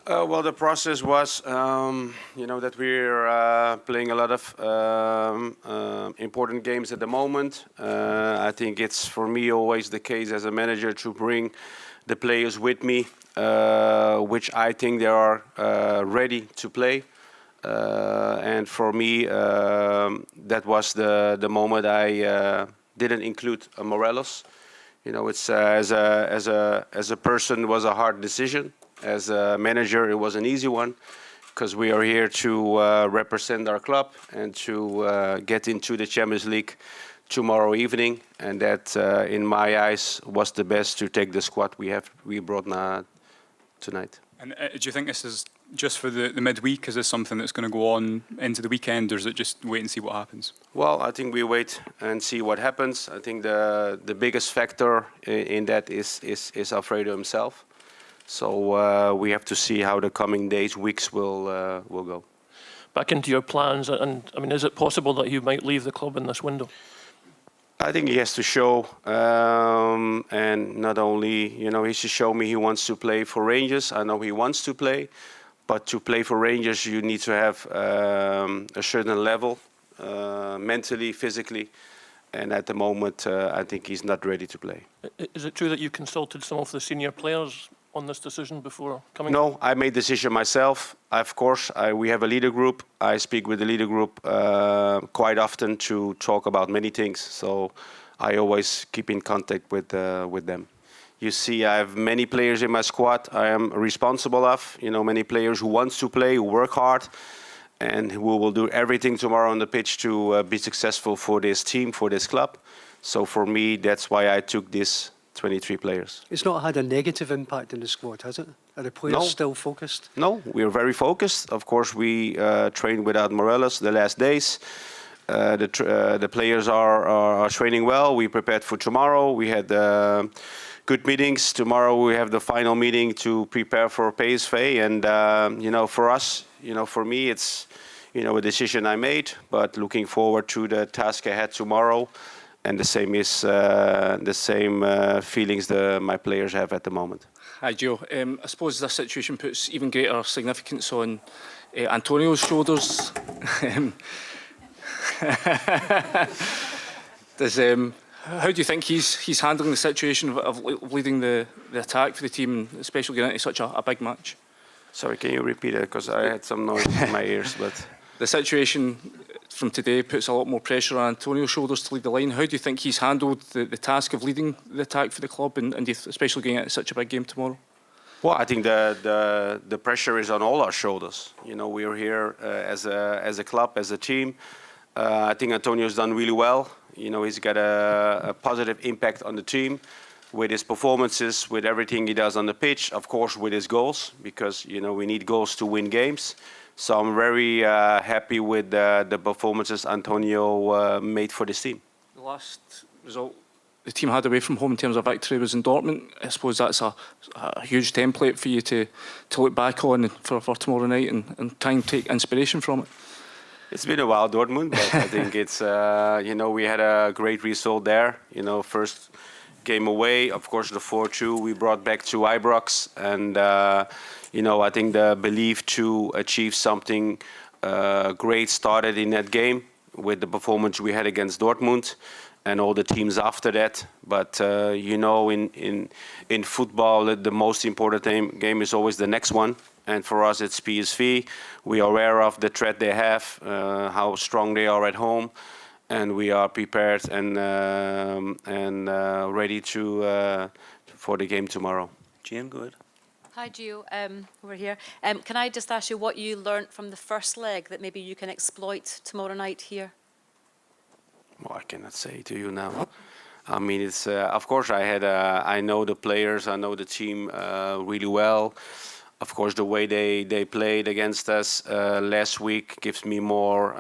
Well, the process was, that we're playing a lot of important games at the moment. I think it's for me always the case as a manager to bring the players with me, which I think they are ready to play. And for me, that was the moment I didn't include Morelos. It's as a person, it was a hard decision. As a manager, it was an easy one because we are here to represent our club and to get into the Champions League tomorrow evening. And that, in my eyes, was the best to take the squad we brought tonight. And do you think this is just for the midweek? Is this something that's going to go on into the weekend, or is it just wait and see what happens? Well, I think we wait and see what happens. I think the biggest factor in that is Alfredo himself. So we have to see how the coming days, weeks will go. Back into your plans, and I mean, is it possible that you might leave the club in this window? I think he has to show, and not only, he should show me he wants to play for Rangers. I know he wants to play, but to play for Rangers, you need to have a certain level, mentally, physically. And at the moment, I think he's not ready to play. Is it true that you consulted some of the senior players on this decision before coming? No, I made the decision myself. Of course, we have a leader group. I speak with the leader group quite often to talk about many things. So I always keep in contact with them. You see, I have many players in my squad I am responsible of. Many players who want to play, who work hard, and who will do everything tomorrow on the pitch to be successful for this team, for this club. So for me, that's why I took this 23 players. It's not had a negative impact in the squad, has it? Are the players still focused? No, we are very focused. Of course, we trained without Morelos the last days. The players are training well. We prepared for tomorrow. We had good meetings. Tomorrow we have the final meeting to prepare for PSV. And, for us, for me, it's, a decision I made. But looking forward to the task ahead tomorrow. And the same is the same feelings my players have at the moment. Hi, Gio. I suppose this situation puts even greater significance on Antonio's shoulders. How do you think he's handling the situation of leading the attack for the team, especially getting into such a big match? Sorry, can you repeat it? Because I had some noise in my ears. But the situation from today puts a lot more pressure on Antonio's shoulders to lead the line. How do you think he's handled the task of leading the attack for the club, and especially getting into such a big game tomorrow? Well, I think the pressure is on all our shoulders. We are here as a club, as a team. I think Antonio's done really well. He's got a positive impact on the team with his performances, with everything he does on the pitch, of course with his goals, because we need goals to win games. So I'm very happy with the performances Antonio made for this team. The last result the team had away from home in terms of victory was in Dortmund. I suppose that's a huge template for you to look back on for tomorrow night and try and take inspiration from it. It's been a while, Dortmund, but I think it's, we had a great result there. First game away, of course, the 4-2 we brought back to Ibrox. And, I think the belief to achieve something great started in that game with the performance we had against Dortmund and all the teams after that. But, in football, the most important game is always the next one. And for us, it's PSV. We are aware of the threat they have, how strong they are at home, and we are prepared and ready for the game tomorrow. Gian, go ahead. Hi, Gio. Over here. Can I just ask you what you learnt from the first leg that maybe you can exploit tomorrow night here? Well, I cannot say to you now. I mean, it's of course I know the players, I know the team really well. Of course, the way they played against us last week gives me more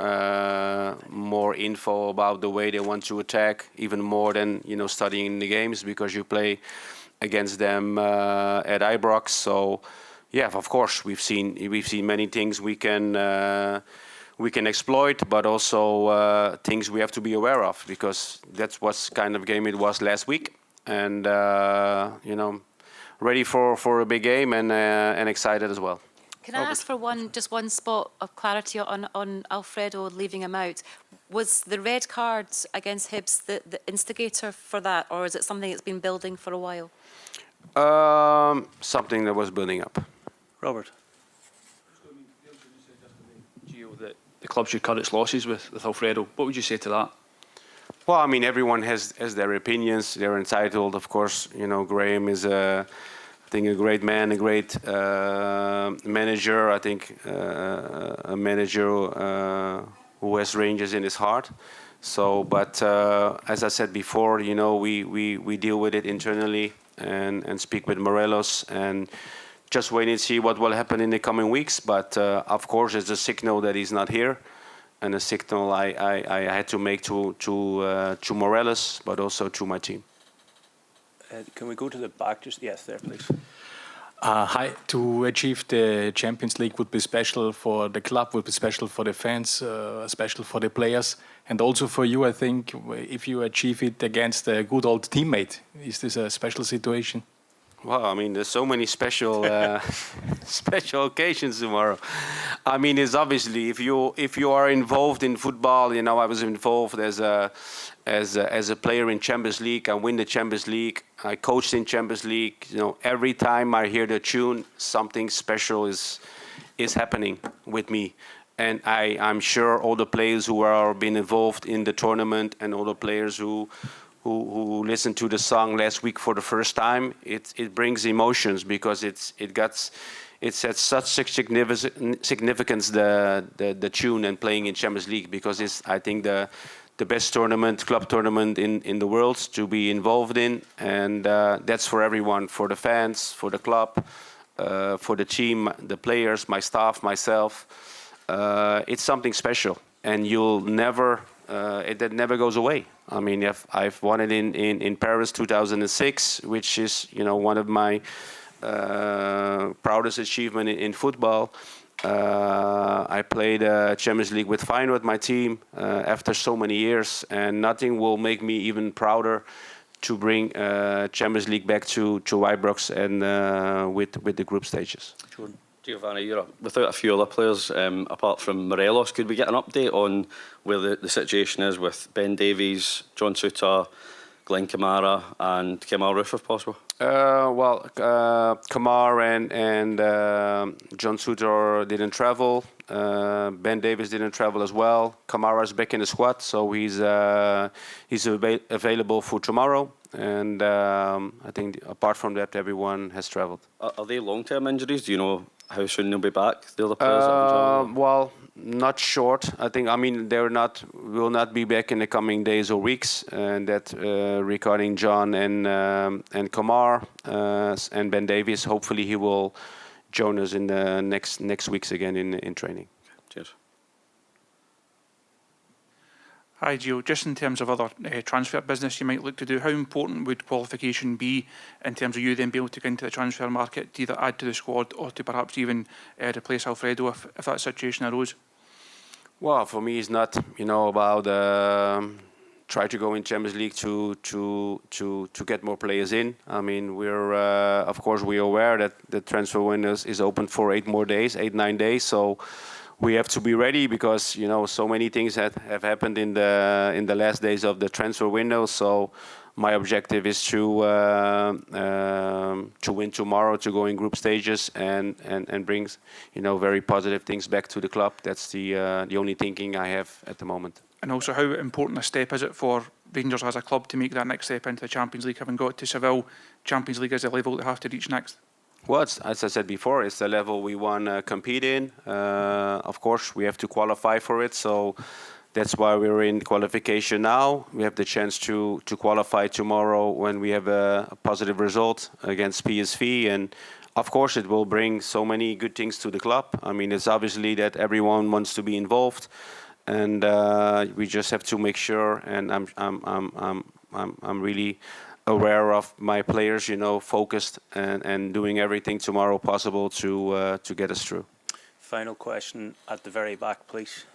info about the way they want to attack, even more than studying the games, because you play against them at Ibrox. So, yeah, of course, we've seen many things we can exploit, but also things we have to be aware of, because that's what kind of game it was last week, and ready for a big game and excited as well. Can I ask for just one spot of clarity on Alfredo leaving him out? Was the red card against Hibs the instigator for that, or is it something that's been building for a while? Something that was building up. Robert. Gio, the club should cut its losses with Alfredo. What would you say to that? Well, I mean, everyone has their opinions. They're entitled, of course. You know, Graham is I think a great man, a great manager. I think a manager who has Rangers in his heart. So, but as I said before, you know, we deal with it internally and speak with Morelos and just wait and see what will happen in the coming weeks. But of course, it's a signal that he's not here, and a signal I had to make to Morelos, but also to my team. Can we go to the back? Just yes, there, please. Hi. To achieve the Champions League would be special for the club, would be special for the fans, special for the players, and also for you, I think, if you achieve it against a good old teammate. Is this a special situation? Well, I mean, there's so many special special occasions tomorrow. I mean, it's obviously if you are involved in football, you know, I was involved as a player in Champions League. I win the Champions League. I coached in Champions League. You know, every time I hear the tune, something special is happening with me. And I'm sure all the players who are been involved in the tournament and all the players who listened to the song last week for the first time, it brings emotions because it's at such significance the tune and playing in Champions League, because it's, I think, the best tournament, club tournament in the world to be involved in, and that's for everyone, for the fans, for the club, for the team, the players, my staff, myself. It's something special, and you'll never. That never goes away. I mean, I've won it in Paris 2006, which is, you know, one of my proudest achievements in football. I played Champions League with Feyenoord, my team, after so many years, and nothing will make me even prouder to bring Champions League back to Ibrox and with the group stages. Jordan. Giovanni, you're without a few other players apart from Morelos. Could we get an update on where the situation is with Ben Davies, John Souttar, Glenn Kamara and Kemal Roof, if possible? Kamar and John Souttar didn't travel. Ben Davies didn't travel as well. Kamara's back in the squad, so he's available for tomorrow. And I think apart from that, everyone has traveled. Are they long-term injuries? Do you know how soon they'll be back? The other players that haven't traveled? Well, not short. I think. I mean, will not be back in the coming days or weeks. And that regarding John and Kamar and Ben Davies, hopefully he will join us in the next weeks again in training. Cheers. Hi, Gio. Just in terms of other transfer business you might look to do, how important would qualification be in terms of you then being able to get into the transfer market to either add to the squad or to perhaps even replace Alfredo if that situation arose? Well, for me, it's not, you know, about try to go in Champions League to get more players in. I mean, we're of course we're aware that the transfer window is open for 8-9 days. So we have to be ready because, you know, so many things have happened in the last days of the transfer window. So my objective is to win tomorrow, to go in group stages and bring, you know, very positive things back to the club. That's the only thinking I have at the moment. And also, how important a step is it for Rangers as a club to make that next step into the Champions League, having got to Seville? Champions League is the level they have to reach next. Well, as I said before, it's the level we want to compete in. Of course, we have to qualify for it, so that's why we're in qualification now. We have the chance to qualify tomorrow when we have a positive result against PSV, and of course, it will bring so many good things to the club. I mean, it's obviously that everyone wants to be involved, and we just have to make sure. And I'm really aware of my players, you know, focused and doing everything tomorrow possible to get us through. Final question at the very back, please.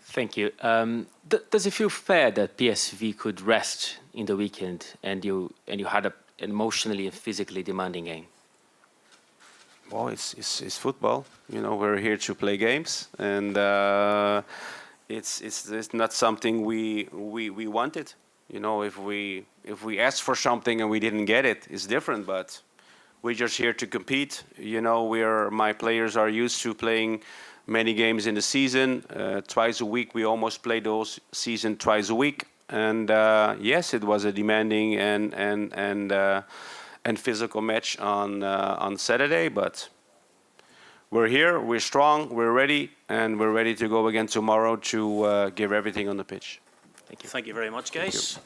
Thank you. Does it feel fair that PSV could rest in the weekend and you had emotionally and physically demanding game? Well, it's football. You know, we're here to play games, and it's not something we wanted. You know, if we asked for something and we didn't get it, it's different. But we're just here to compete. You know, my players are used to playing many games in the season, twice a week. We almost play those season twice a week, and yes, it was a demanding and physical match on Saturday, but we're here, we're strong, we're ready, and we're ready to go again tomorrow to give everything on the pitch. Thank you. Thank you very much, guys.